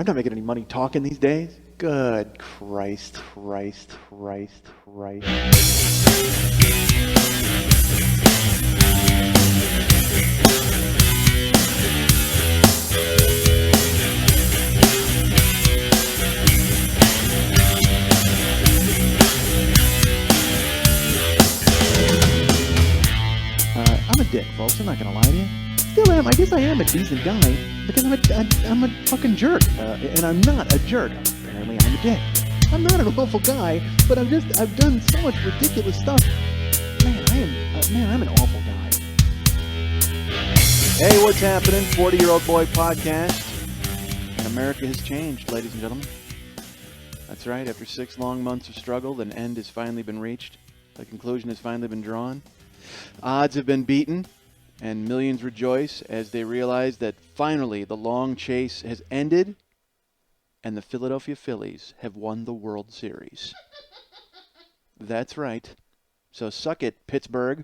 I'm not making any money talking these days. Good Christ. I'm a dick, folks. I'm not gonna lie to you. Still am. I guess I am a decent guy because I'm a fucking jerk, and I'm not a jerk. Apparently, I'm a dick. I'm not an awful guy, but I've done so much ridiculous stuff. I'm an awful guy. Hey, what's happening? 40-Year-Old Boy Podcast. And America has changed, ladies and gentlemen. That's right. After 6 long months of struggle, an end has finally been reached. The conclusion has finally been drawn. Odds have been beaten, and millions rejoice as they realize that finally the long chase has ended and the Philadelphia Phillies have won the World Series. That's right. So suck it, Pittsburgh.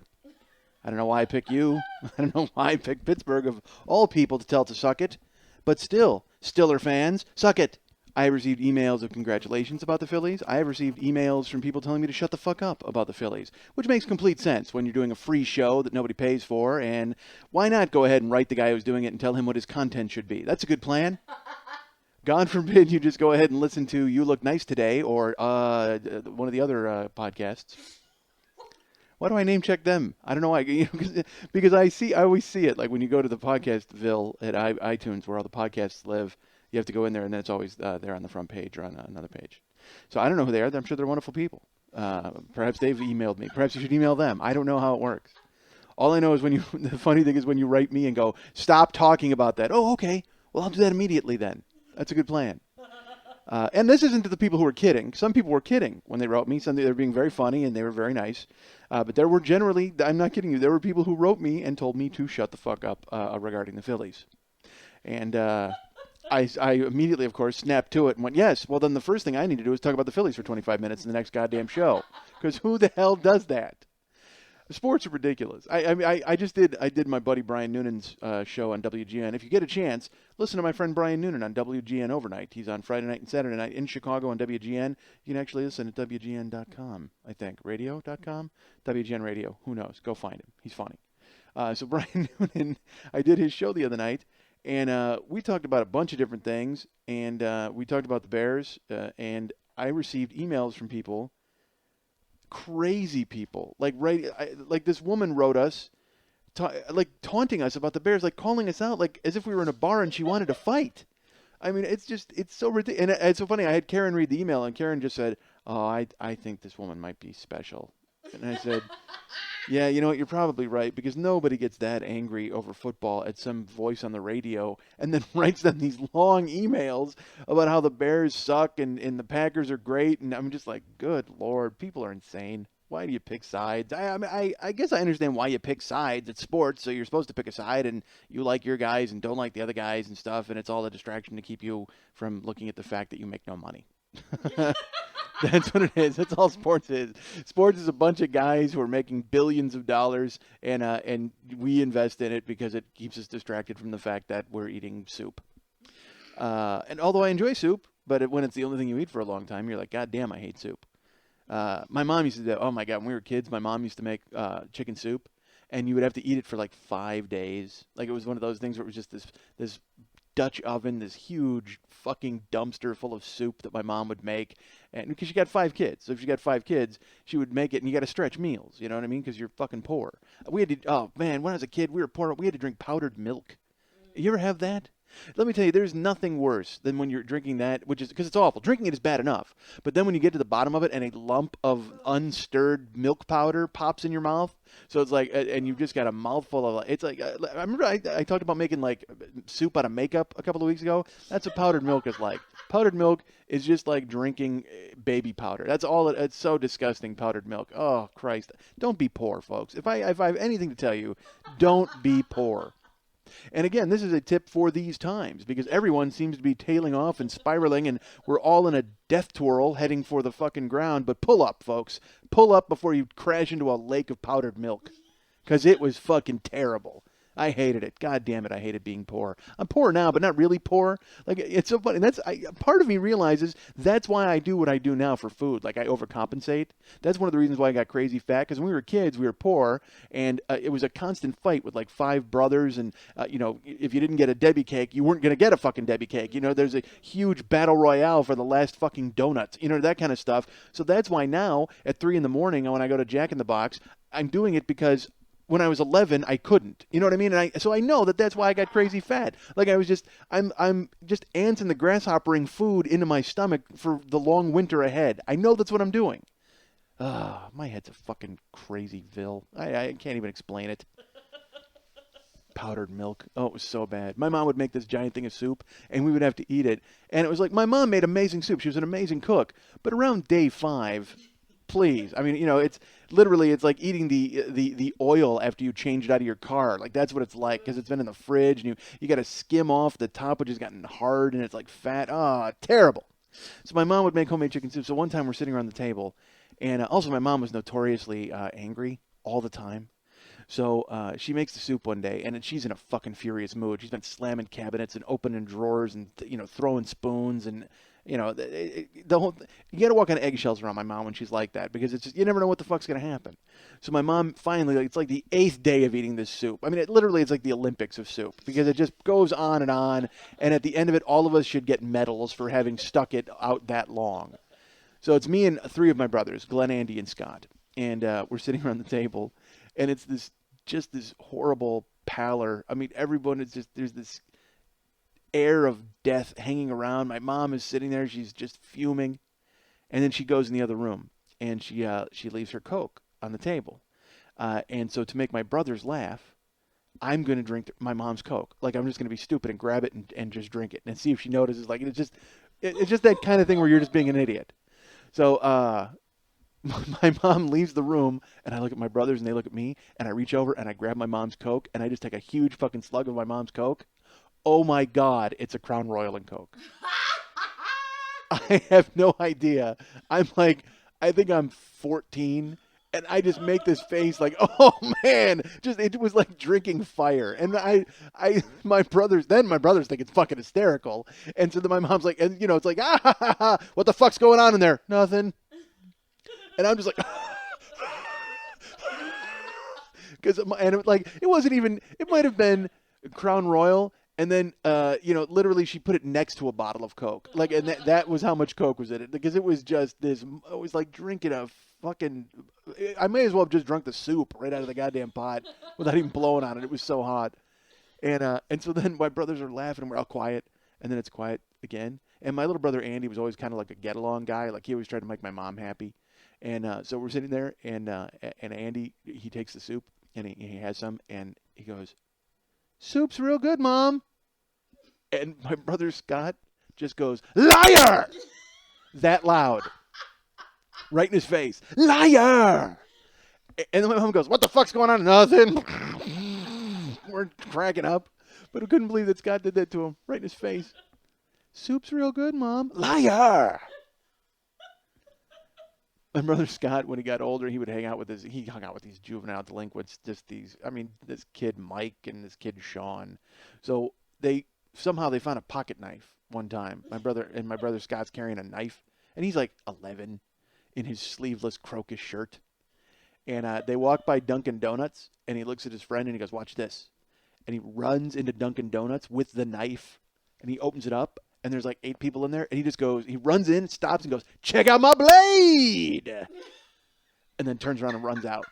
I don't know why I pick you. I don't know why I picked Pittsburgh of all people to tell to suck it. But still, Stiller fans, suck it. I have received emails of congratulations about the Phillies. I have received emails from people telling me to shut the fuck up about the Phillies, which makes complete sense when you're doing a free show that nobody pays for. And why not go ahead and write the guy who's doing it and tell him what his content should be? That's a good plan. God forbid you just go ahead and listen to You Look Nice Today or one of the other podcasts. Why do I name check them? I don't know why. Because I always see it. Like when you go to the Podcastville at iTunes where all the podcasts live, you have to go in there, and then it's always there on the front page or on another page. So I don't know who they are. I'm sure they're wonderful people. Perhaps they've emailed me. Perhaps you should email them. I don't know how it works. All I know is the funny thing is when you write me and go, stop talking about that. Oh, okay. Well, I'll do that immediately then. That's a good plan. And this isn't to the people who were kidding. Some people were kidding when they wrote me. Some they were being very funny and they were very nice. But there were generally, I'm not kidding you, there were people who wrote me and told me to shut the fuck up regarding the Phillies. And I immediately, of course, snapped to it and went, yes, well, then the first thing I need to do is talk about the Phillies for 25 minutes in the next goddamn show. Because who the hell does that? Sports are ridiculous. I did my buddy Brian Noonan's show on WGN. If you get a chance, listen to my friend Brian Noonan on WGN overnight. He's on Friday night and Saturday night in Chicago on WGN. You can actually listen at WGN.com, I think. Radio.com? WGN Radio. Who knows? Go find him. He's funny. So Brian Noonan, I did his show the other night, and we talked about a bunch of different things, and we talked about the Bears, and I received emails from people, crazy people, like this woman wrote us, taunting us about the Bears, like calling us out, like as if we were in a bar and she wanted to fight. I mean, it's so ridiculous. And it's so funny. I had Karen read the email, and Karen just said, "Oh, I think this woman might be special." And I said, yeah, you know what? You're probably right, because nobody gets that angry over football at some voice on the radio and then writes them these long emails about how the Bears suck and the Packers are great. And I'm just like, good Lord, people are insane. Why do you pick sides? I guess I understand why you pick sides. It's sports, so you're supposed to pick a side, and you like your guys and don't like the other guys and stuff, and it's all a distraction to keep you from looking at the fact that you make no money. That's what it is. That's all sports is. Sports is a bunch of guys who are making billions of dollars, and we invest in it because it keeps us distracted from the fact that we're eating soup. And although I enjoy soup, but when it's the only thing you eat for a long time, you're like, God damn, I hate soup. My mom used to do, oh my God, when we were kids, my mom used to make chicken soup, and you would have to eat it for like 5 days. Like it was one of those things where it was just this Dutch oven, this huge fucking dumpster full of soup that my mom would make, and because she got 5 kids, so if she got 5 kids, she would make it, and you got to stretch meals, you know what I mean? Because you're fucking poor. We had to, oh man, when I was a kid, we were poor. We had to drink powdered milk. You ever have that? Let me tell you, there's nothing worse than when you're drinking that, which is because it's awful. Drinking it is bad enough, but then when you get to the bottom of it and a lump of unstirred milk powder pops in your mouth, so it's like, and you've just got a mouthful of, it's like, I remember I talked about making like soup out of makeup a couple of weeks ago. That's what powdered milk is like. Powdered milk is just like drinking baby powder. That's all. It's so disgusting, powdered milk. Oh, Christ. Don't be poor, folks. If I have anything to tell you, don't be poor. And again, this is a tip for these times because everyone seems to be tailing off and spiraling, and we're all in a death twirl heading for the fucking ground. But pull up, folks. Pull up before you crash into a lake of powdered milk because it was fucking terrible. I hated it. God damn it, I hated being poor. I'm poor now, but not really poor. Like, it's so funny. Part of me realizes that's why I do what I do now for food. Like, I overcompensate. That's one of the reasons why I got crazy fat, because when we were kids, we were poor, and it was a constant fight with like 5 brothers, and, if you didn't get a Debbie cake, you weren't going to get a fucking Debbie cake. There's a huge battle royale for the last fucking donuts, that kind of stuff. So that's why now, at 3 in the morning, when I go to Jack in the Box, I'm doing it because when I was 11, I couldn't. You know what I mean? And so I know that's why I got crazy fat. Like I'm just ants and the grasshoppering food into my stomach for the long winter ahead. I know that's what I'm doing. My head's a fucking crazyville. I can't even explain it. Powdered milk. Oh, it was so bad. My mom would make this giant thing of soup, and we would have to eat it. And it was like, my mom made amazing soup. She was an amazing cook. But around day 5, please. I mean, it's literally, it's like eating the oil after you change it out of your car. Like, that's what it's like, because it's been in the fridge, and you got to skim off the top, which has gotten hard, and it's like fat. Terrible. So my mom would make homemade chicken soup. So one time we're sitting around the table, and also my mom was notoriously angry all the time. So she makes the soup one day, and she's in a fucking furious mood. She's been slamming cabinets and opening drawers and, throwing spoons and, the whole. You got to walk on eggshells around my mom when she's like that, because it's just, you never know what the fuck's going to happen. So my mom finally, it's like the 8th day of eating this soup. I mean, it's like the Olympics of soup, because it just goes on, and at the end of it, all of us should get medals for having stuck it out that long. So it's me and 3 of my brothers, Glenn, Andy, and Scott, and we're sitting around the table, and it's this horrible pallor. I mean, everyone is just, there's this air of death hanging around. My mom is sitting there. She's just fuming. And then she goes in the other room, and she leaves her Coke on the table. And so to make my brothers laugh, I'm going to drink my mom's Coke. Like, I'm just going to be stupid and grab it and just drink it and see if she notices. Like, it's just that kind of thing where you're just being an idiot. So, my mom leaves the room, and I look at my brothers, and they look at me, and I reach over, and I grab my mom's Coke, and I just take a huge fucking slug of my mom's Coke. Oh, my God, it's a Crown Royal and Coke. I have no idea. I'm like, I think I'm 14, and I just make this face like, oh, man. It was like drinking fire. And my brothers think it's fucking hysterical. And so then my mom's like, and, it's like, what the fuck's going on in there? Nothing. And I'm just like, it wasn't even, it might have been Crown Royal. And then, literally she put it next to a bottle of Coke. Like, and that was how much Coke was in it. Because it was just it was like drinking a fucking, I may as well have just drunk the soup right out of the goddamn pot without even blowing on it. It was so hot. And so then my brothers are laughing, and we're all quiet. And then it's quiet again. And my little brother Andy was always kind of like a get-along guy. Like, he always tried to make my mom happy. And so we're sitting there, and Andy, he takes the soup, and he has some, and he goes, "Soup's real good, Mom." And my brother Scott just goes, "Liar!" That loud. Right in his face. "Liar!" And then my mom goes, "What the fuck's going on?" "Nothing." We're cracking up. But I couldn't believe that Scott did that to him. Right in his face. "Soup's real good, Mom." "Liar!" My brother Scott, when he got older, he hung out with these juvenile delinquents, this kid Mike and this kid Sean. So they found a pocket knife one time. My brother Scott's carrying a knife, and he's like 11 in his sleeveless crocus shirt. And they walk by Dunkin' Donuts, and he looks at his friend, and he goes, "Watch this." And he runs into Dunkin' Donuts with the knife, and he opens it up. And there's like 8 people in there, and he runs in, stops, and goes, "Check out my blade!" And then turns around and runs out.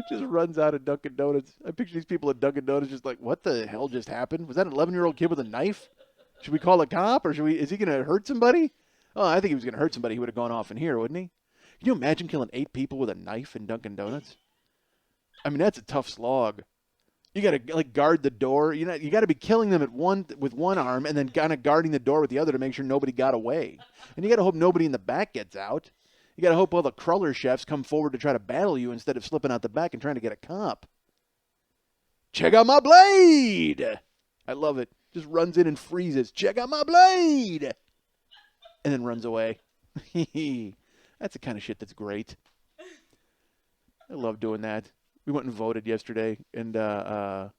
Just runs out of Dunkin' Donuts. I picture these people at Dunkin' Donuts just like, what the hell just happened? Was that an 11-year-old kid with a knife? Should we call a cop, or is he going to hurt somebody? Oh, I think he was going to hurt somebody. He would have gone off in here, wouldn't he? Can you imagine killing 8 people with a knife in Dunkin' Donuts? I mean, that's a tough slog. You got to guard the door. You got to be killing them with one arm, and then kind of guarding the door with the other to make sure nobody got away. And you got to hope nobody in the back gets out. You got to hope all the cruller chefs come forward to try to battle you instead of slipping out the back and trying to get a cop. "Check out my blade!" I love it. Just runs in and freezes. "Check out my blade!" And then runs away. That's the kind of shit that's great. I love doing that. We went and voted yesterday, and and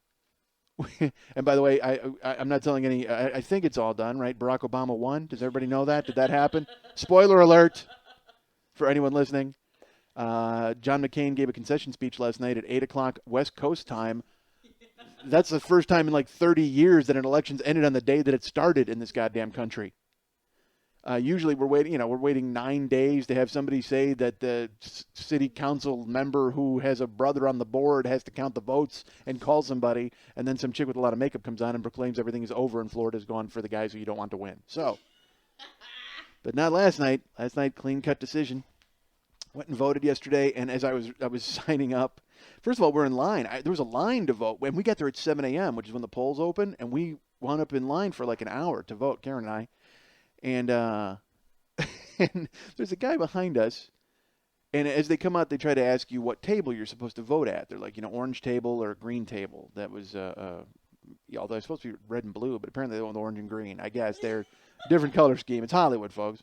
by the way, I'm not telling any. I think it's all done, right? Barack Obama won. Does everybody know that? Did that happen? Spoiler alert for anyone listening. John McCain gave a concession speech last night at 8 o'clock West Coast time. That's the first time in like 30 years that an election's ended on the day that it started in this goddamn country. Usually we're waiting 9 days to have somebody say that the city council member who has a brother on the board has to count the votes and call somebody, and then some chick with a lot of makeup comes on and proclaims everything is over and Florida's gone for the guys who you don't want to win. So, but not last night. Last night, clean-cut decision. Went and voted yesterday, and as I was signing up, first of all, we're in line. There was a line to vote. When we got there at 7 a.m., which is when the polls open, and we wound up in line for like an hour to vote, Karen and I. And, and there's a guy behind us, and as they come out, they try to ask you what table you're supposed to vote at. They're like, orange table or green table. That was, although it's supposed to be red and blue, but apparently they went with orange and green. I guess they're different color scheme. It's Hollywood, folks.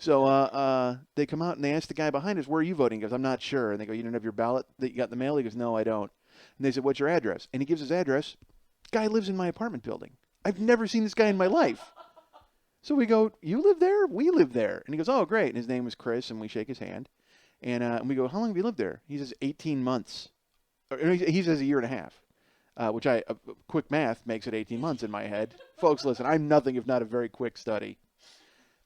So they come out and they ask the guy behind us, where are you voting? He goes, I'm not sure. And they go, you don't have your ballot that you got in the mail? He goes, no, I don't. And they said, what's your address? And he gives his address. Guy lives in my apartment building. I've never seen this guy in my life. So we go, you live there? We live there. And he goes, oh, great. And his name was Chris, and we shake his hand. And we go, how long have you lived there? He says, 18 months. He says a year and a half, which quick math makes it 18 months in my head. Folks, listen, I'm nothing if not a very quick study.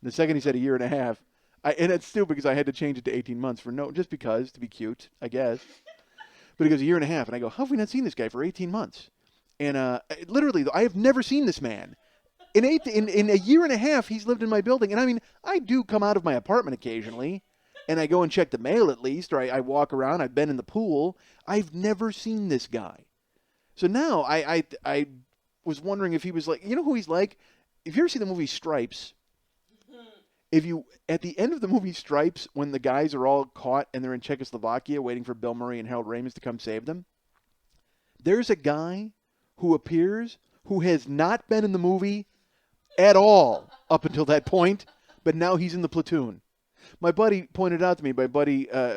The second he said a year and a half, and it's stupid because I had to change it to 18 months just because, to be cute, I guess. But he goes, a year and a half. And I go, how have we not seen this guy for 18 months? And literally, I have never seen this man. In a year and a half, he's lived in my building. And I mean, I do come out of my apartment occasionally, and I go and check the mail at least, or I walk around. I've been in the pool. I've never seen this guy. So now I was wondering if he was like, you know who he's like? If you ever see the movie Stripes, at the end of the movie Stripes, when the guys are all caught and they're in Czechoslovakia waiting for Bill Murray and Harold Ramis to come save them, there's a guy who appears who has not been in the movie at all up until that point, but now he's in the platoon. My buddy pointed out to me,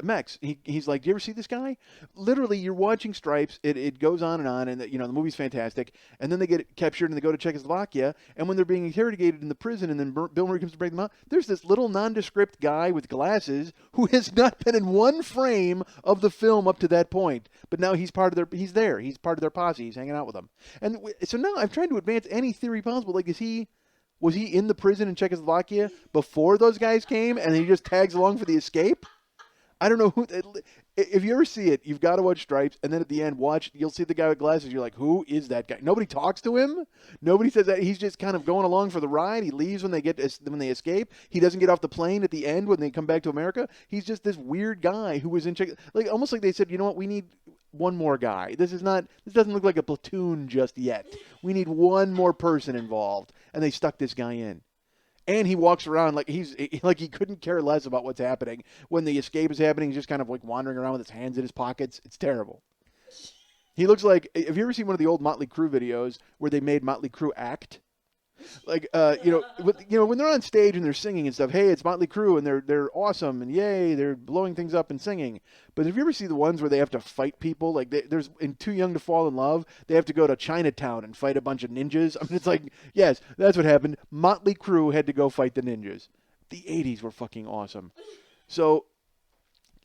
Mex, he's like, do you ever see this guy? Literally, you're watching Stripes, it goes on, and the movie's fantastic, and then they get captured and they go to Czechoslovakia, and when they're being interrogated in the prison and then Bill Murray comes to break them out, there's this little nondescript guy with glasses who has not been in one frame of the film up to that point, but now he's part of he's part of their posse, he's hanging out with them. And so now I'm trying to advance any theory possible, like was he in the prison in Czechoslovakia before those guys came, and he just tags along for the escape? I don't know who. If you ever see it, you've got to watch Stripes, and then at the end, you'll see the guy with glasses. You're like, who is that guy? Nobody talks to him. Nobody says that. He's just kind of going along for the ride. He leaves when they escape. He doesn't get off the plane at the end when they come back to America. He's just this weird guy who was in almost like they said, you know what, we need one more guy. This doesn't look like a platoon just yet. We need one more person involved. And they stuck this guy in. And he walks around like he couldn't care less about what's happening. When the escape is happening, he's just kind of like wandering around with his hands in his pockets. It's terrible. He looks like, have you ever seen one of the old Motley Crue videos where they made Motley Crue act? Like, when they're on stage and they're singing and stuff, hey, it's Motley Crue and they're awesome and yay, they're blowing things up and singing. But have you ever seen the ones where they have to fight people? Like, there's in Too Young to Fall in Love, they have to go to Chinatown and fight a bunch of ninjas. I mean, it's like, yes, that's what happened. Motley Crue had to go fight the ninjas. The 80s were fucking awesome. So,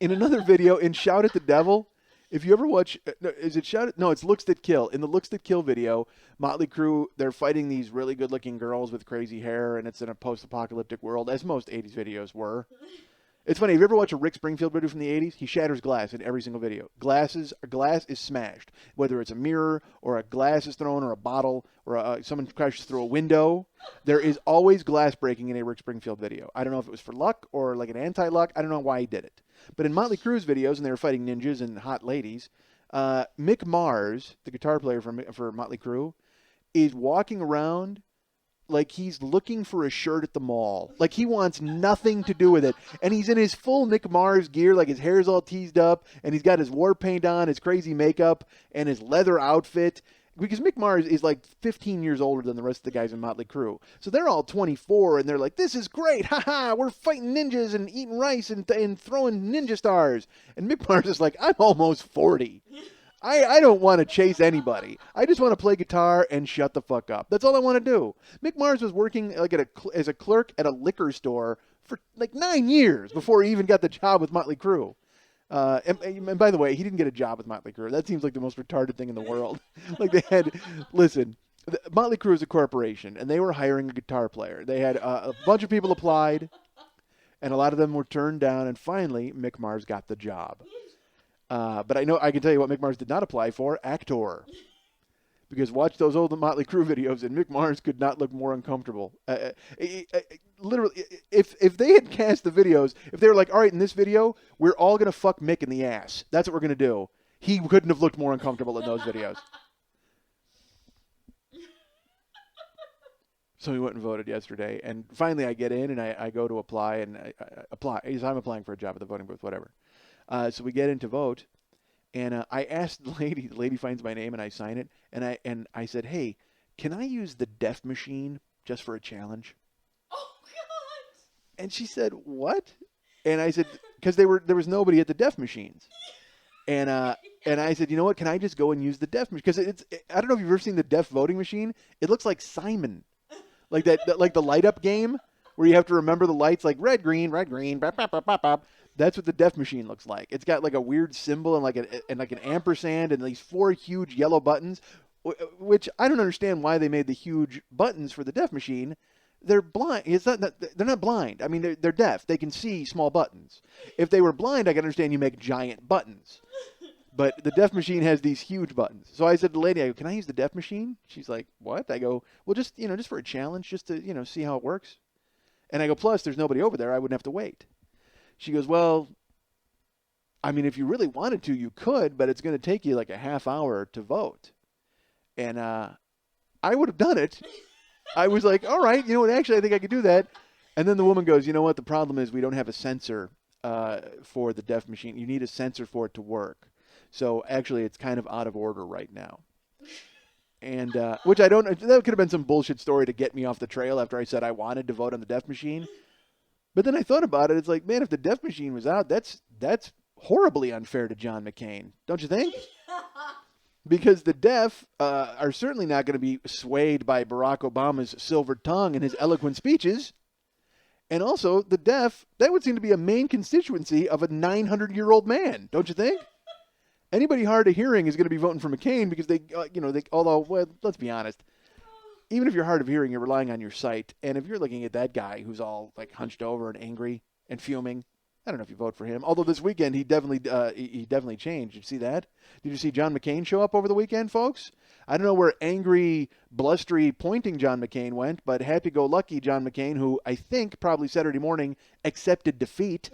in another video, in Shout at the Devil, if you ever watch, is it Shout? No, it's Looks That Kill. In the Looks That Kill video, Motley Crue, they're fighting these really good-looking girls with crazy hair, and it's in a post-apocalyptic world, as most 80s videos were. It's funny, have you ever watched a Rick Springfield video from the 80s? He shatters glass in every single video. Glass is smashed, whether it's a mirror or a glass is thrown or a bottle or someone crashes through a window. There is always glass breaking in a Rick Springfield video. I don't know if it was for luck or like an anti-luck. I don't know why he did it. But in Motley Crue's videos, and they were fighting ninjas and hot ladies, Mick Mars, the guitar player for Motley Crue, is walking around like he's looking for a shirt at the mall. Like he wants nothing to do with it. And he's in his full Mick Mars gear, like his hair's all teased up, and he's got his war paint on, his crazy makeup, and his leather outfit. because Mick Mars is like 15 years older than the rest of the guys in Motley Crue. So they're all 24, and they're like, this is great. Ha, we're fighting ninjas and eating rice and throwing ninja stars. And Mick Mars is like, I'm almost 40. I don't want to chase anybody. I just want to play guitar and shut the fuck up. That's all I want to do. Mick Mars was working like as a clerk at a liquor store for like 9 years before he even got the job with Motley Crue. And by the way, he didn't get a job with Motley Crue. That seems like the most retarded thing in the world. Like they had, listen, Motley Crue is a corporation, and they were hiring a guitar player. They had a bunch of people applied, and a lot of them were turned down, and finally, Mick Mars got the job. But I can tell you what Mick Mars did not apply for, actor. Because watch those old Motley Crue videos, and Mick Mars could not look more uncomfortable. Literally, if they had cast the videos, if they were like, all right, in this video, we're all going to fuck Mick in the ass. That's what we're going to do. He couldn't have looked more uncomfortable in those videos. So we went and voted yesterday, and finally I get in, and I go to apply, and I apply. I'm applying for a job at the voting booth, whatever. So we get in to vote, and I asked the lady finds my name, and I sign it, and I said, hey, can I use the deaf machine just for a challenge? Oh, God! And she said, what? And I said, because there was nobody at the deaf machines. And I said, you know what, can I just go and use the deaf machine? Because I don't know if you've ever seen the deaf voting machine. It looks like Simon. Like like the light up game where you have to remember the lights, like red, green, bop, bop, bop, bop, bop. That's what the deaf machine looks like. It's got like a weird symbol and like an ampersand and these 4 huge yellow buttons, which I don't understand why they made the huge buttons for the deaf machine. They're blind. They're not blind. I mean, they're deaf. They can see small buttons. If they were blind, I can understand you make giant buttons. But the deaf machine has these huge buttons. So I said to the lady, I go, can I use the deaf machine? She's like, what? I go, well, just for a challenge, just to, see how it works. And I go, plus, there's nobody over there. I wouldn't have to wait. She goes, well, I mean, if you really wanted to, you could, but it's going to take you like a half hour to vote. And I would have done it. I was like, all right, actually, I think I could do that. And then the woman goes, you know what? The problem is we don't have a sensor for the deaf machine. You need a sensor for it to work. So actually, it's kind of out of order right now. And which that could have been some bullshit story to get me off the trail after I said I wanted to vote on the deaf machine. But then I thought about it. It's like, man, if the deaf machine was out, that's horribly unfair to John McCain, don't you think? Because the deaf are certainly not going to be swayed by Barack Obama's silver tongue and his eloquent speeches. And also, the deaf, that would seem to be a main constituency of a 900-year-old man, don't you think? Anybody hard of hearing is going to be voting for McCain because although, let's be honest, even if you're hard of hearing, you're relying on your sight. And if you're looking at that guy who's all like hunched over and angry and fuming, I don't know if you vote for him. Although this weekend he definitely changed. Did you see that? Did you see John McCain show up over the weekend, folks? I don't know where angry, blustery, pointing John McCain went, but happy-go-lucky John McCain, who I think probably Saturday morning accepted defeat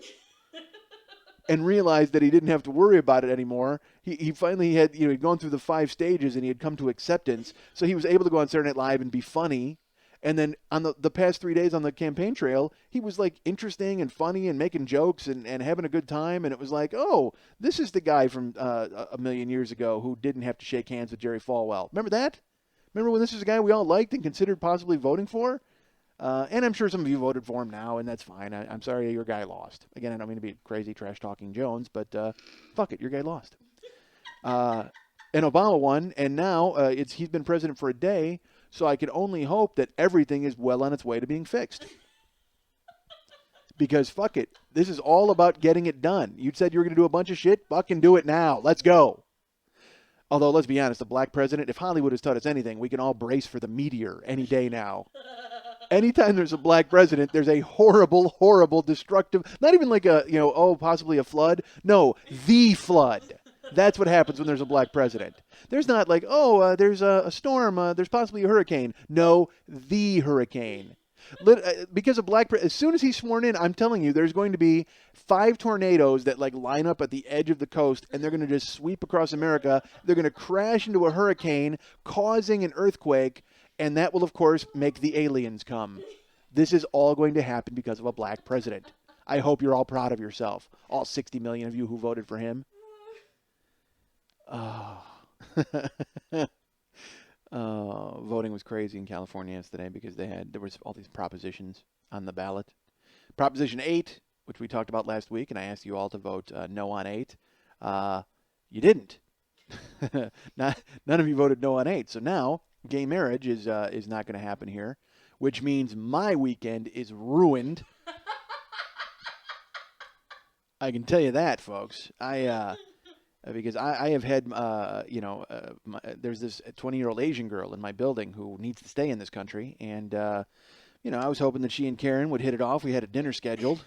and realized that he didn't have to worry about it anymore. He finally had, he'd gone through the 5 stages and he had come to acceptance. So he was able to go on Saturday Night Live and be funny. And then on the past 3 days on the campaign trail, he was like interesting and funny and making jokes and having a good time. And it was like, oh, this is the guy from a million years ago who didn't have to shake hands with Jerry Falwell. Remember that? Remember when this is a guy we all liked and considered possibly voting for? And I'm sure some of you voted for him now, and that's fine. I'm sorry your guy lost. Again, I don't mean to be crazy trash-talking Jones, but fuck it, your guy lost. And Obama won, and now he's been president for a day, so I can only hope that everything is well on its way to being fixed. Because fuck it, this is all about getting it done. You said you were going to do a bunch of shit, fucking do it now. Let's go. Although, let's be honest, a black president, if Hollywood has taught us anything, we can all brace for the meteor any day now. Anytime there's a black president, there's a horrible, horrible, destructive, not even like possibly a flood. No, the flood. That's what happens when there's a black president. There's not like, there's a storm, there's possibly a hurricane. No, the hurricane. Because as soon as he's sworn in, I'm telling you, there's going to be 5 tornadoes that like line up at the edge of the coast, and they're going to just sweep across America. They're going to crash into a hurricane, causing an earthquake, and that will, of course, make the aliens come. This is all going to happen because of a black president. I hope you're all proud of yourself, all 60 million of you who voted for him. Oh. Voting was crazy in California yesterday because there was all these propositions on the ballot. Proposition 8, which we talked about last week, and I asked you all to vote no on 8. You didn't. None of you voted no on 8. So now gay marriage is not going to happen here, which means my weekend is ruined. I can tell you that, folks. Because I have had, there's this 20-year-old Asian girl in my building who needs to stay in this country. And, I was hoping that she and Karen would hit it off. We had a dinner scheduled.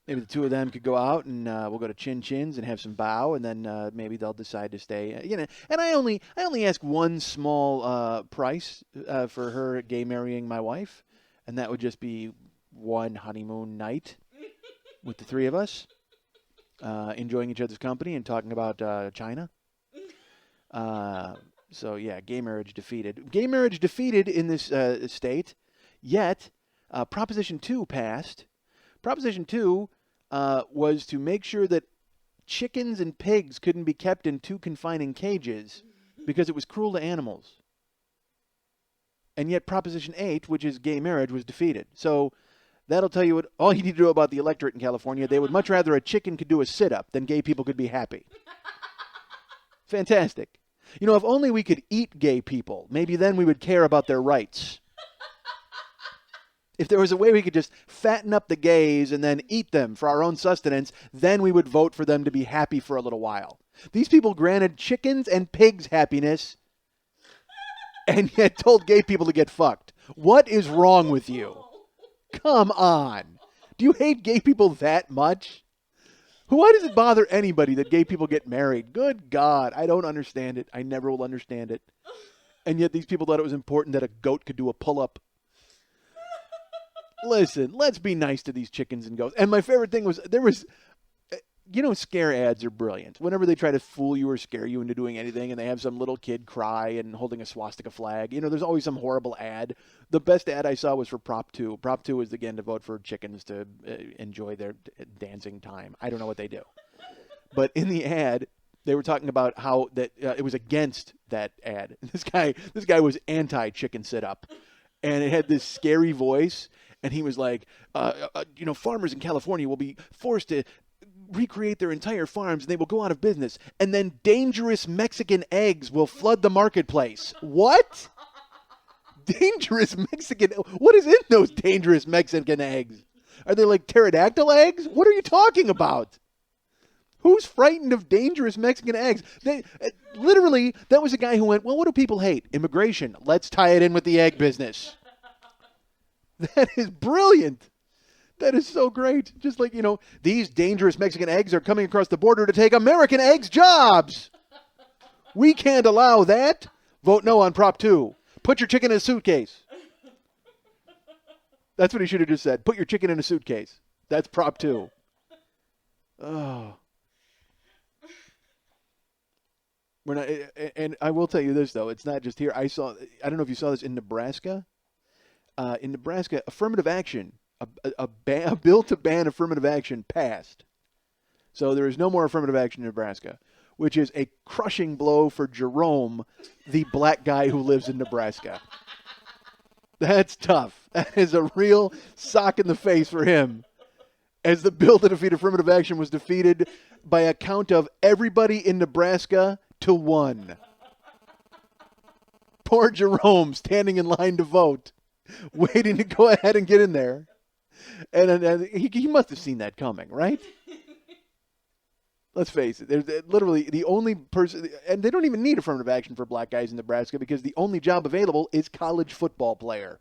Maybe the two of them could go out and we'll go to Chin Chin's and have some bao. And then maybe they'll decide to stay. And I only ask one small price for her gay marrying my wife. And that would just be one honeymoon night with the three of us. Enjoying each other's company and talking about China. So, yeah, gay marriage defeated. Gay marriage defeated in this state, yet Proposition 2 passed. Proposition 2 was to make sure that chickens and pigs couldn't be kept in too confining cages because it was cruel to animals. And yet Proposition 8, which is gay marriage, was defeated. So that'll tell you what all you need to know about the electorate in California. They would much rather a chicken could do a sit-up than gay people could be happy. Fantastic. If only we could eat gay people, maybe then we would care about their rights. If there was a way we could just fatten up the gays and then eat them for our own sustenance, then we would vote for them to be happy for a little while. These people granted chickens and pigs happiness and yet told gay people to get fucked. What is wrong with you? Come on. Do you hate gay people that much? Why does it bother anybody that gay people get married? Good God. I don't understand it. I never will understand it. And yet these people thought it was important that a goat could do a pull-up. Listen, let's be nice to these chickens and goats. And my favorite thing was scare ads are brilliant. Whenever they try to fool you or scare you into doing anything and they have some little kid cry and holding a swastika flag, there's always some horrible ad. The best ad I saw was for Prop 2. Prop 2 was, again, to vote for chickens to enjoy their dancing time. I don't know what they do. But in the ad, they were talking about how that it was against that ad. This guy was anti-chicken sit-up. And it had this scary voice. And he was like, farmers in California will be forced to recreate their entire farms and they will go out of business. And then dangerous Mexican eggs will flood the marketplace. What? Dangerous Mexican? What is in those dangerous Mexican eggs? Are they like pterodactyl eggs? What are you talking about? Who's frightened of dangerous Mexican eggs? Literally, that was a guy who went, well, what do people hate? Immigration. Let's tie it in with the egg business. That is brilliant. That is so great. Just like, these dangerous Mexican eggs are coming across the border to take American eggs' jobs. We can't allow that. Vote no on Prop 2. Put your chicken in a suitcase. That's what he should have just said. Put your chicken in a suitcase. That's Prop 2. Oh. We're not, and I will tell you this, though. It's not just here. I don't know if you saw this in Nebraska. In Nebraska, affirmative action, a bill to ban affirmative action passed. So there is no more affirmative action in Nebraska, which is a crushing blow for Jerome, the black guy who lives in Nebraska. That's tough. That is a real sock in the face for him, as the bill to defeat affirmative action was defeated by a count of everybody in Nebraska to 1. Poor Jerome standing in line to vote, waiting to go ahead and get in there. And he must have seen that coming, right? Let's face it. There's literally the only person, and they don't even need affirmative action for black guys in Nebraska because the only job available is college football player.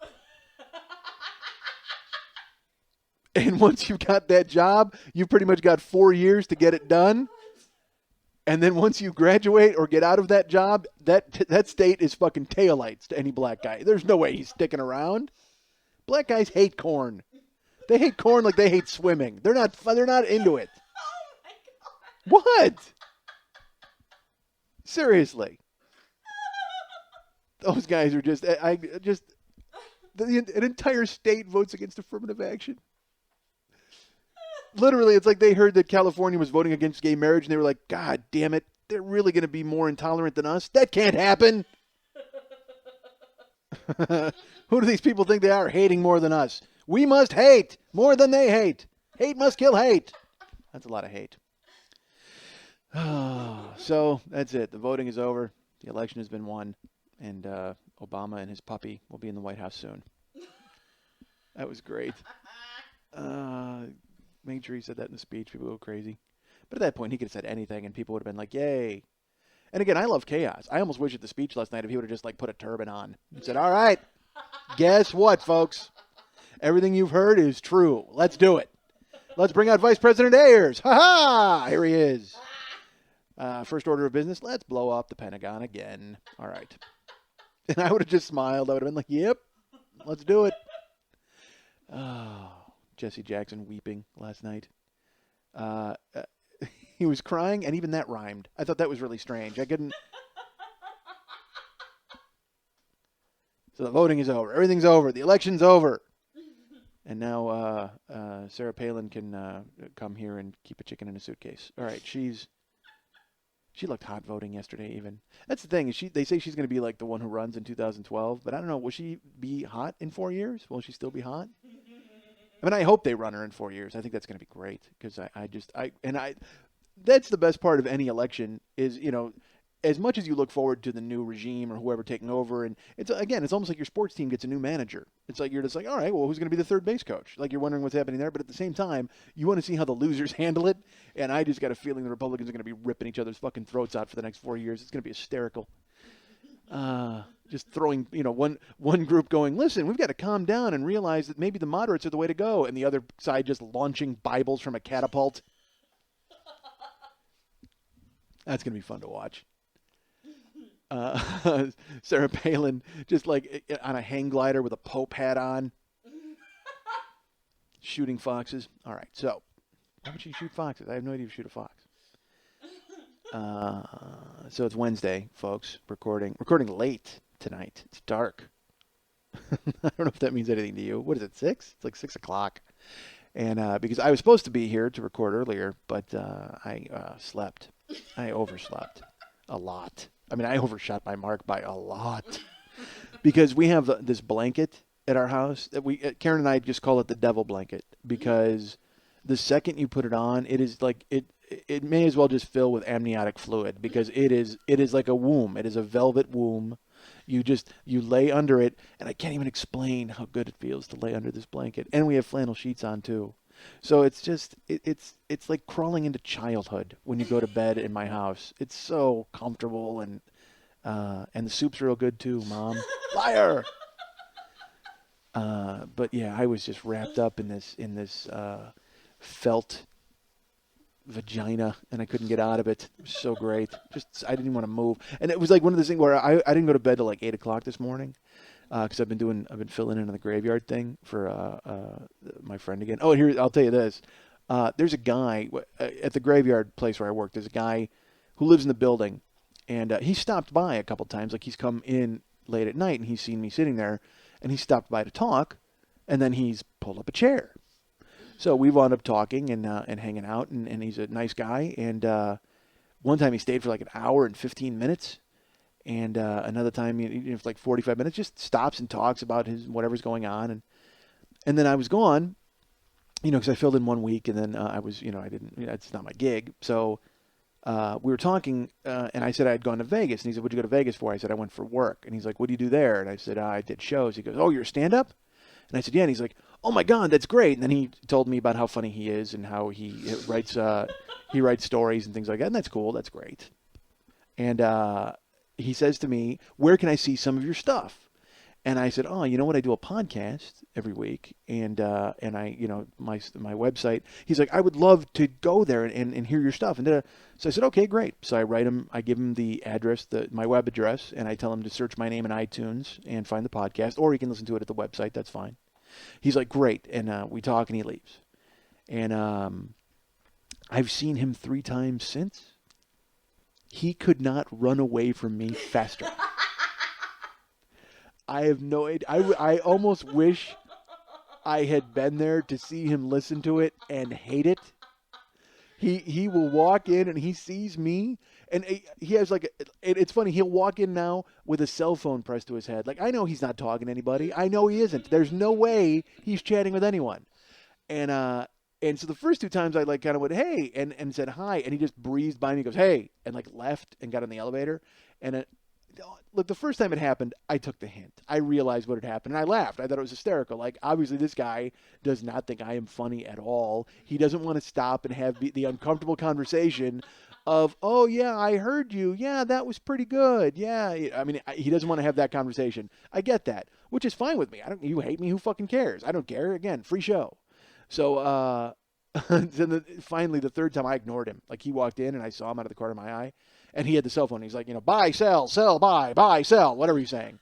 And once you've got that job, you've pretty much got 4 years to get it done. And then once you graduate or get out of that job, that state is fucking taillights to any black guy. There's no way he's sticking around. Black guys hate corn. They hate corn like they hate swimming. They're not into it. Oh my God. What? Seriously. Those guys are just an entire state votes against affirmative action. Literally, it's like they heard that California was voting against gay marriage, and they were like, God damn it, they're really going to be more intolerant than us? That can't happen. Who do these people think they are, hating more than us? We must hate more than they hate. Hate must kill hate. That's a lot of hate. So that's it. The voting is over. The election has been won. And Obama and his puppy will be in the White House soon. That was great. Made sure he said that in the speech. People go crazy. But at that point, he could have said anything, and people would have been like, yay. And again, I love chaos. I almost wish at the speech last night if he would have just like put a turban on and said, all right, guess what, folks? Everything you've heard is true. Let's do it. Let's bring out Vice President Ayers. Ha-ha! Here he is. First order of business, let's blow up the Pentagon again. All right. And I would have just smiled. I would have been like, yep, let's do it. Oh, Jesse Jackson weeping last night. He was crying, and even that rhymed. I thought that was really strange. I couldn't. So the voting is over. Everything's over. The election's over. And now Sarah Palin can come here and keep a chicken in a suitcase. All right, she looked hot voting yesterday even. That's the thing. Is they say she's going to be like the one who runs in 2012, but I don't know. Will she be hot in 4 years? Will she still be hot? I mean, I hope they run her in 4 years. I think that's going to be great because that's the best part of any election is, you know, as much as you look forward to the new regime or whoever taking over, and it's almost like your sports team gets a new manager. It's like you're just like, all right, well, who's going to be the third base coach? Like you're wondering what's happening there, but at the same time, you want to see how the losers handle it. And I just got a feeling the Republicans are going to be ripping each other's fucking throats out for the next 4 years. It's going to be hysterical. Just throwing, you know, one group going, listen, we've got to calm down and realize that maybe the moderates are the way to go, and the other side just launching Bibles from a catapult. That's going to be fun to watch. Sarah Palin just like on a hang glider with a Pope hat on, shooting foxes. All right, so how would she shoot foxes? I have no idea if you shoot a fox. So it's Wednesday, folks. Recording late tonight. It's dark. I don't know if that means anything to you. What is it? 6? It's like 6 o'clock. And because I was supposed to be here to record earlier, but I slept. I overslept a lot. I mean, I overshot my mark by a lot because we have this blanket at our house that Karen and I just call it the devil blanket because the second you put it on, it is like it may as well just fill with amniotic fluid because it is like a womb. It is a velvet womb. You lay under it, and I can't even explain how good it feels to lay under this blanket. And we have flannel sheets on too. So it's just it's like crawling into childhood when you go to bed in my house. It's so comfortable and the soup's real good too, Mom. Liar. But yeah, I was just wrapped up in this felt vagina, and I couldn't get out of it. It was so great. Just I didn't want to move, and it was like one of those things where I didn't go to bed till like 8 o'clock this morning. Because I've been filling in on the graveyard thing for my friend again. Oh, here, I'll tell you this. There's a guy at the graveyard place where I work. There's a guy who lives in the building, and he stopped by a couple times. Like he's come in late at night, and he's seen me sitting there, and he stopped by to talk, and then he's pulled up a chair. So we wound up talking and hanging out, and he's a nice guy. And one time he stayed for like an hour and 15 minutes. And another time, for like 45 minutes, just stops and talks about whatever's going on. And then I was gone, because I filled in 1 week, and then I was, it's not my gig. So we were talking, and I said I had gone to Vegas. And he said, what'd you go to Vegas for? I said, I went for work. And he's like, what do you do there? And I said, I did shows. He goes, oh, you're a stand-up? And I said, yeah. And he's like, oh, my God, that's great. And then he told me about how funny he is and how he writes stories and things like that. And that's cool. That's great. And he says to me, where can I see some of your stuff? And I said, oh, you know what? I do a podcast every week. And I, my website. He's like, I would love to go there and hear your stuff. And so I said, okay, great. So I give him the address, my web address, and I tell him to search my name in iTunes and find the podcast, or he can listen to it at the website. That's fine. He's like, great. And we talk and he leaves. And I've seen him 3 times since. He could not run away from me faster. I have no idea. I almost wish I had been there to see him listen to it and hate it. He will walk in and he sees me, and he has like it's funny. He'll walk in now with a cell phone pressed to his head. Like, I know he's not talking to anybody. I know he isn't. There's no way he's chatting with anyone. And so the first two times I like kind of went, hey, and said hi, and he just breezed by me, goes, hey, and like left and got in the elevator. And look, the first time it happened, I took the hint. I realized what had happened, and I laughed. I thought it was hysterical. Like, obviously this guy does not think I am funny at all. He doesn't want to stop and have the uncomfortable conversation of, oh, yeah, I heard you. Yeah, that was pretty good. Yeah. I mean, he doesn't want to have that conversation. I get that, which is fine with me. You hate me, who fucking cares? I don't care. Again, free show. So finally, the third time I ignored him. Like, he walked in and I saw him out of the corner of my eye, and he had the cell phone. He's like, buy, sell, buy, sell, whatever he's saying.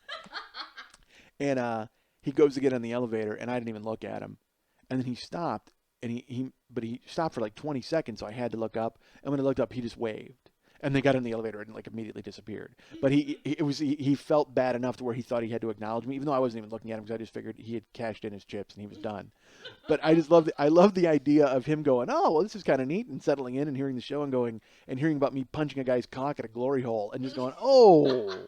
And he goes to get on the elevator, and I didn't even look at him. And then he stopped, and he stopped for like 20 seconds, so I had to look up. And when I looked up, he just waved. And they got in the elevator and like immediately disappeared. But he felt bad enough to where he thought he had to acknowledge me, even though I wasn't even looking at him, because I just figured he had cashed in his chips and he was done. But I love the idea of him going, oh, well, this is kind of neat, and settling in and hearing the show and hearing about me punching a guy's cock at a glory hole and just going, oh,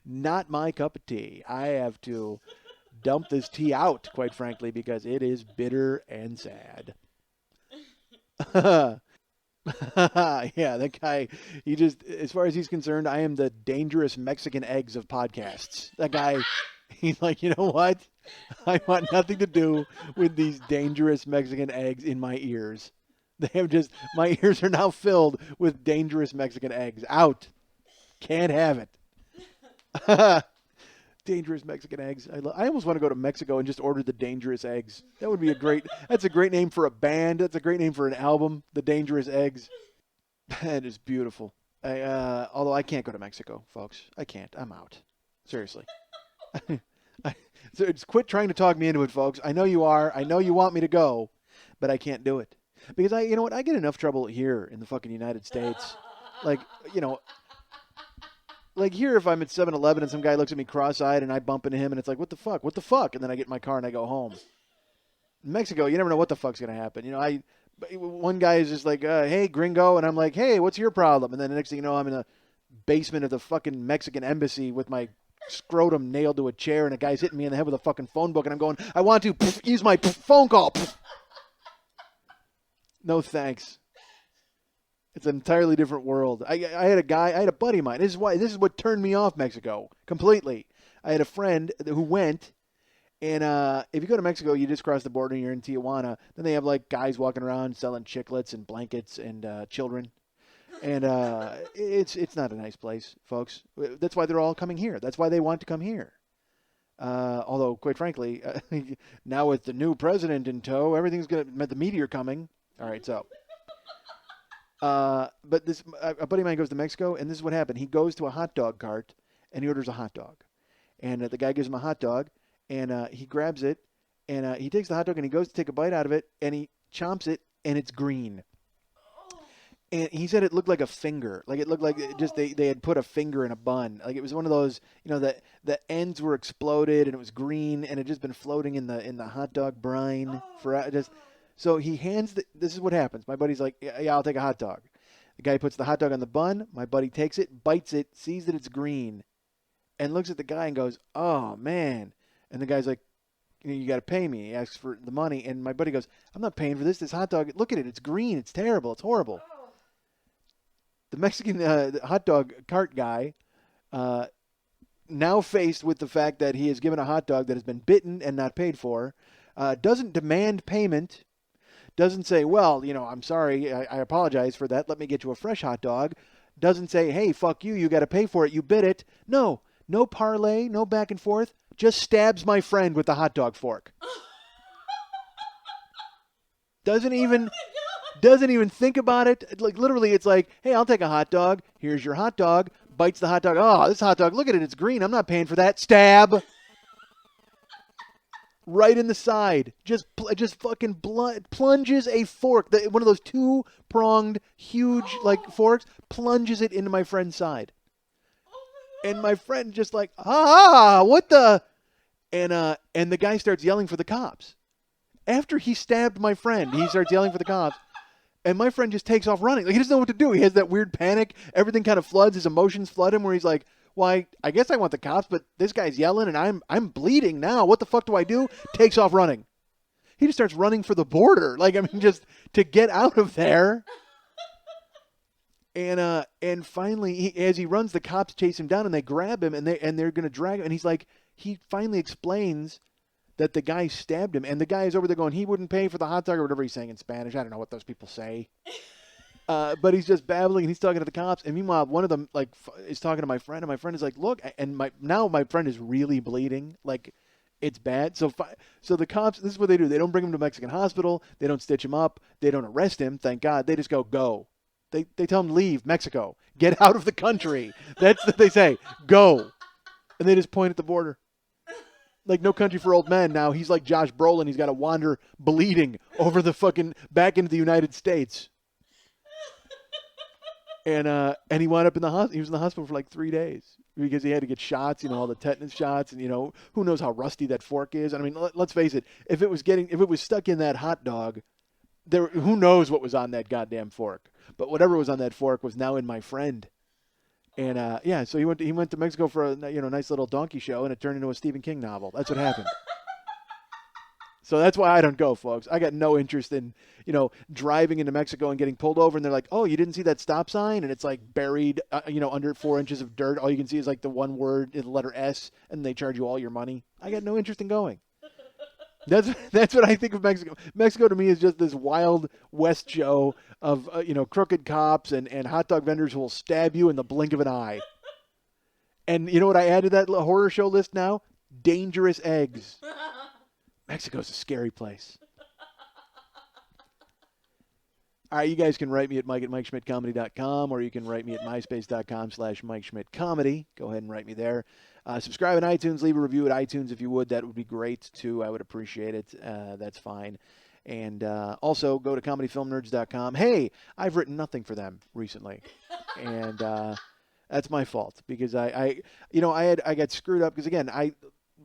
not my cup of tea. I have to dump this tea out, quite frankly, because it is bitter and sad. Yeah, that guy, he just, as far as he's concerned, I am the dangerous Mexican eggs of podcasts. That guy, he's like, you know what? I want nothing to do with these dangerous Mexican eggs in my ears. My ears are now filled with dangerous Mexican eggs. Out. Can't have it. Dangerous Mexican eggs. I almost want to go to Mexico and just order the Dangerous Eggs. That would be that's a great name for a band. That's a great name for an album, the Dangerous Eggs. That is beautiful. Although I can't go to Mexico, folks. I can't. I'm out. Seriously. So just quit trying to talk me into it, folks. I know you are. I know you want me to go, but I can't do it. Because you know what? I get enough trouble here in the fucking United States. Like here, if I'm at 7-Eleven and some guy looks at me cross-eyed and I bump into him and it's like, what the fuck? What the fuck? And then I get in my car and I go home. In Mexico, you never know what the fuck's going to happen. One guy is just like, hey, gringo. And I'm like, hey, what's your problem? And then the next thing you know, I'm in the basement of the fucking Mexican embassy with my scrotum nailed to a chair and a guy's hitting me in the head with a fucking phone book. And I'm going, I want to use my phone call. No, thanks. It's an entirely different world. I had a buddy of mine. This is what turned me off Mexico completely. I had a friend who went, and if you go to Mexico, you just cross the border and you're in Tijuana. Then they have like guys walking around selling chiclets and blankets and children, and it's not a nice place, folks. That's why they're all coming here. That's why they want to come here. Although, quite frankly, now with the new president in tow, everything's the meteor coming. All right, so. But a buddy of mine goes to Mexico, and this is what happened. He goes to a hot dog cart, and he orders a hot dog. And the guy gives him a hot dog, and he grabs it, and he takes the hot dog, and he goes to take a bite out of it, and he chomps it, and it's green. And he said it looked like a finger. Like, it looked like they had put a finger in a bun. Like, it was one of those, that the ends were exploded, and it was green, and it had just been floating in the hot dog brine for just... So he hands this is what happens. My buddy's like, yeah, I'll take a hot dog. The guy puts the hot dog on the bun. My buddy takes it, bites it, sees that it's green, and looks at the guy and goes, oh, man. And the guy's like, you got to pay me. He asks for the money. And my buddy goes, I'm not paying for this. This hot dog, look at it. It's green. It's terrible. It's horrible. The Mexican hot dog cart guy, now faced with the fact that he has given a hot dog that has been bitten and not paid for, doesn't demand payment. Doesn't say, well, I'm sorry, I apologize for that. Let me get you a fresh hot dog. Doesn't say, hey, fuck you, you got to pay for it. You bit it. No parlay, no back and forth. Just stabs my friend with the hot dog fork. Doesn't even think about it. Like, literally, it's like, hey, I'll take a hot dog. Here's your hot dog. Bites the hot dog. Oh, this hot dog, look at it. It's green. I'm not paying for that. Stab. Right in the side, just fucking plunges a fork, one of those two-pronged, huge forks, plunges it into my friend's side, and my friend just like, what the, and the guy starts yelling for the cops. After he stabbed my friend, he starts yelling for the cops. And my friend just takes off running. Like, he doesn't know what to do. He has that weird panic. Everything kind of floods. His emotions flood him where he's like, well, I guess I want the cops, but this guy's yelling and I'm bleeding now. What the fuck do I do? Takes off running. He just starts running for the border. Like, I mean, just to get out of there. And finally, as he runs, the cops chase him down and they grab him and they're going to drag him. And he's like, he finally explains that the guy stabbed him. And the guy is over there going, he wouldn't pay for the hot dog or whatever he's saying in Spanish. I don't know what those people say. But he's just babbling and he's talking to the cops. And meanwhile, one of them is talking to my friend. And my friend is like, look, and now my friend is really bleeding. Like, it's bad. So the cops, this is what they do. They don't bring him to a Mexican hospital. They don't stitch him up. They don't arrest him. Thank God. They just go. They tell him to leave Mexico. Get out of the country. That's what they say. Go. And they just point at the border. Like No Country for Old Men now. He's like Josh Brolin. He's got to wander bleeding over the fucking back into the United States. And he wound up in the hospital. He was in the hospital for like 3 days because he had to get shots, all the tetanus shots, and who knows how rusty that fork is. I mean, let's face it. If it was stuck in that hot dog, who knows what was on that goddamn fork. But whatever was on that fork was now in my friend. And so he went to Mexico for a nice little donkey show, and it turned into a Stephen King novel. That's what happened. So that's why I don't go, folks. I got no interest in, driving into Mexico and getting pulled over, and they're like, "Oh, you didn't see that stop sign?" And it's like buried, under 4 inches of dirt. All you can see is like the one word, the letter S, and they charge you all your money. I got no interest in going. That's what I think of Mexico. Mexico to me is just this wild west show of crooked cops and hot dog vendors who will stab you in the blink of an eye. And you know what I added to that horror show list now? Dangerous eggs. Mexico's a scary place. All right, you guys can write me at mike@MikeSchmidtComedy.com, or you can write me at myspace.com/MikeSchmidtComedy. Go ahead and write me there. Subscribe on iTunes. Leave a review at iTunes if you would. That would be great, too. I would appreciate it. That's fine. And also go to comedyfilmnerds.com. Hey, I've written nothing for them recently. And that's my fault because I got screwed up because, again,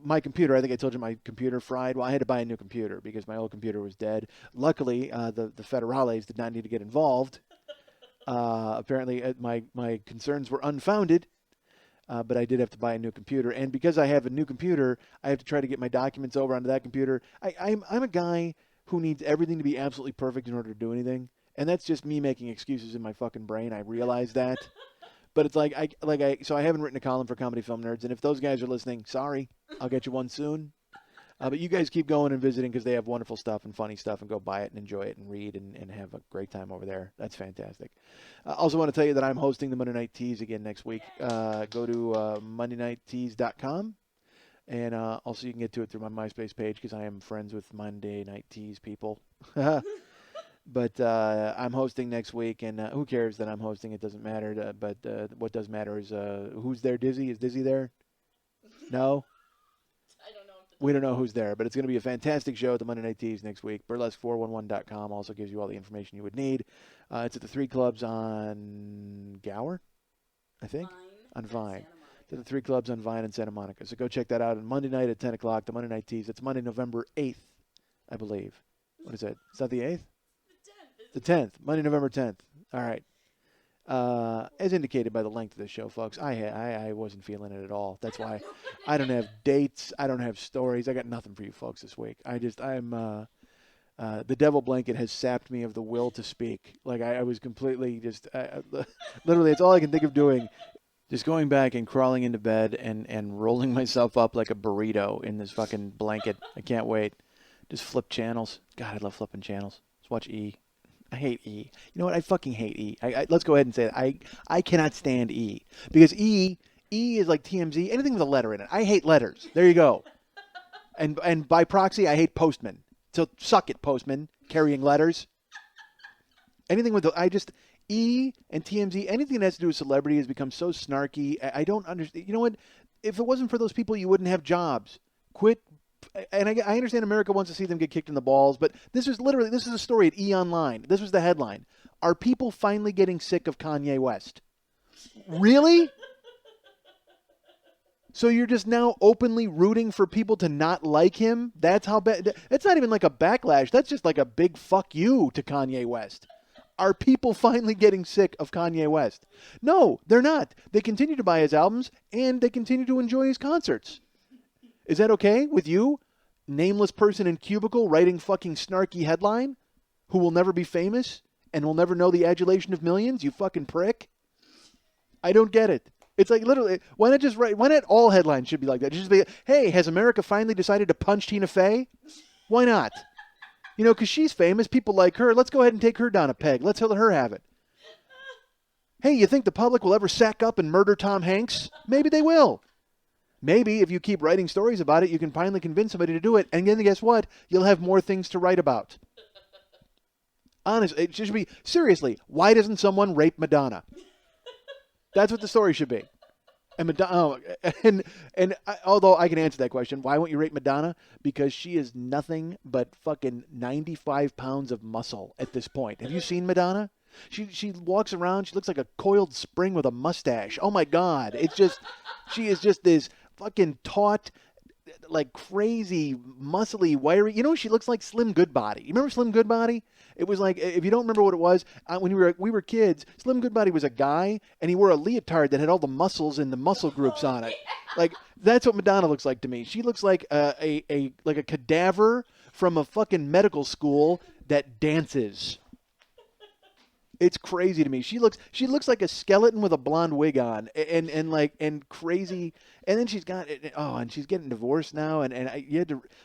my computer, I think I told you my computer fried. Well, I had to buy a new computer because my old computer was dead. Luckily, the federales did not need to get involved. Apparently, my concerns were unfounded, but I did have to buy a new computer. And because I have a new computer, I have to try to get my documents over onto that computer. I'm a guy who needs everything to be absolutely perfect in order to do anything. And that's just me making excuses in my fucking brain. I realize that. But it's so I haven't written a column for Comedy Film Nerds, and if those guys are listening, sorry, I'll get you one soon. But you guys keep going and visiting because they have wonderful stuff and funny stuff, and go buy it and enjoy it and read and have a great time over there. That's fantastic. I also want to tell you that I'm hosting the Monday Night Tease again next week. Go to MondayNightTease.com, and also you can get to it through my MySpace page because I am friends with Monday Night Tease people. But I'm hosting next week, and who cares that I'm hosting? It doesn't matter. But what does matter is who's there. Dizzy? Is Dizzy there? No? I don't know. We don't know who's there, but it's going to be a fantastic show at the Monday Night Tease next week. Burlesque411.com also gives you all the information you would need. It's at the 3 clubs on Gower, I think? On Vine. To the 3 clubs on Vine in Santa Monica. So go check that out on Monday night at 10 o'clock, the Monday Night Tease. It's Monday, November 8th, I believe. What is that? Is that the 8th? The 10th, Monday, November 10th. All right. As indicated by the length of the show, folks, I wasn't feeling it at all. That's why I don't have dates. I don't have stories. I got nothing for you folks this week. The devil blanket has sapped me of the will to speak. Like I was completely just, literally, it's all I can think of doing. Just going back and crawling into bed and rolling myself up like a burrito in this fucking blanket. I can't wait. Just flip channels. God, I love flipping channels. Let's watch E. I hate E. You know what? I fucking hate E. Let's go ahead and say it. I cannot stand E. Because E is like TMZ, anything with a letter in it. I hate letters. There you go. And by proxy, I hate postmen. So suck it, postmen, carrying letters. Anything with E and TMZ, anything that has to do with celebrity has become so snarky. I don't understand. You know what? If it wasn't for those people, you wouldn't have jobs. Quit. And I understand America wants to see them get kicked in the balls, but this is a story at E! Online. This was the headline. Are people finally getting sick of Kanye West? Really? So you're just now openly rooting for people to not like him? That's how bad. It's not even like a backlash. That's just like a big fuck you to Kanye West. Are people finally getting sick of Kanye West? No, they're not. They continue to buy his albums, and they continue to enjoy his concerts. Is that okay with you? Nameless person in cubicle writing fucking snarky headline who will never be famous and will never know the adulation of millions, you fucking prick? I don't get it. It's like literally, why not all headlines should be like that? Just be, hey, has America finally decided to punch Tina Fey? Why not? You know, because she's famous. People like her. Let's go ahead and take her down a peg. Let's let her have it. Hey, you think the public will ever sack up and murder Tom Hanks? Maybe they will. Maybe if you keep writing stories about it, you can finally convince somebody to do it. And then guess what? You'll have more things to write about. Honestly, it should be, seriously, why doesn't someone rape Madonna? That's what the story should be. And Madonna, although I can answer that question, why won't you rape Madonna? Because she is nothing but fucking 95 pounds of muscle at this point. Have you seen Madonna? She walks around, she looks like a coiled spring with a mustache. Oh my God. She is just this fucking taut, like crazy, muscly, wiry. You know, she looks like Slim Goodbody. You remember Slim Goodbody? It was like, if you don't remember what it was, when we were kids, Slim Goodbody was a guy, and he wore a leotard that had all the muscles and the muscle groups on it. Like, that's what Madonna looks like to me. She looks like a cadaver from a fucking medical school that dances. It's crazy to me. She looks like a skeleton with a blonde wig on, and crazy. And then she's getting divorced now,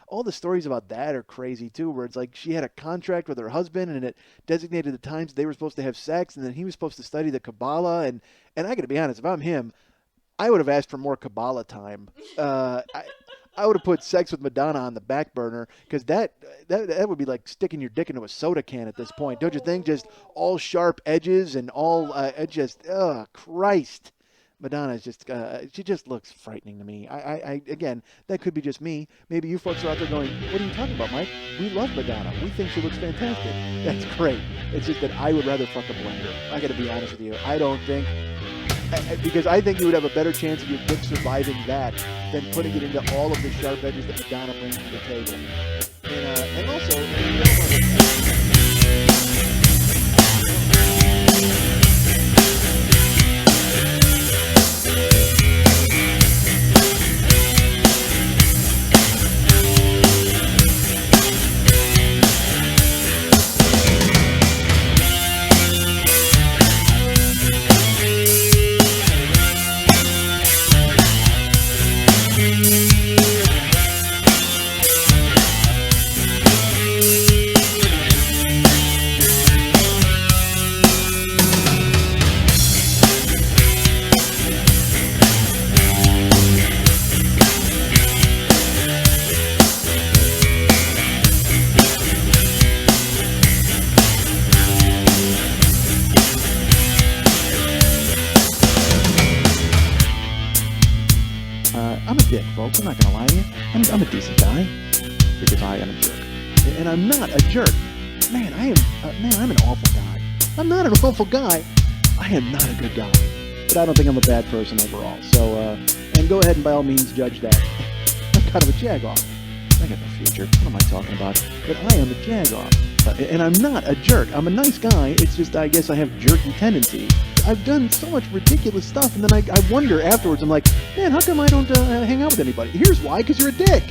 all the stories about that are crazy too. Where it's like she had a contract with her husband, and it designated the times they were supposed to have sex, and then he was supposed to study the Kabbalah. And I got to be honest, if I'm him, I would have asked for more Kabbalah time. I would have put sex with Madonna on the back burner, because that would be like sticking your dick into a soda can at this point, don't you think? Just all sharp edges and all Christ. Madonna is just she just looks frightening to me. I again, that could be just me. Maybe you folks are out there going, what are you talking about, Mike? We love Madonna. We think she looks fantastic. That's great. It's just that I would rather fuck a blender. I got to be honest with you. I don't think. Because I think you would have a better chance of your dick surviving that than putting it into all of the sharp edges that Madonna brings to the table. And also, I'm a dick, folks. I'm not going to lie to you. I'm a decent guy because I am a jerk. And I'm not a jerk. Man, I'm an awful guy. I'm not an awful guy. I am not a good guy. But I don't think I'm a bad person overall. So, and go ahead and by all means judge that. I'm kind of a jagoff. I got no future. What am I talking about? But I am a jagoff. And I'm not a jerk. I'm a nice guy. It's just, I guess I have jerky tendencies. I've done so much ridiculous stuff, and then I wonder afterwards, I'm like, man, how come I don't hang out with anybody? Here's why, because you're a dick.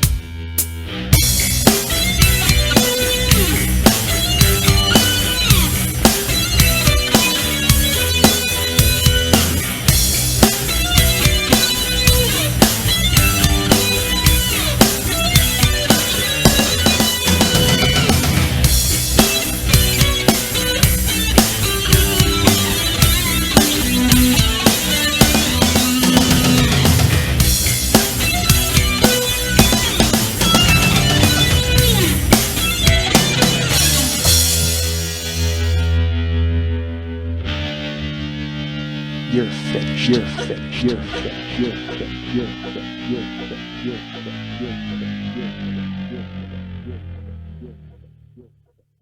You're a fetish. You're a fetish. You're a fetish. You're a fetish. You're a fetish. You're a fetish. You're a fetish. You're a fetish.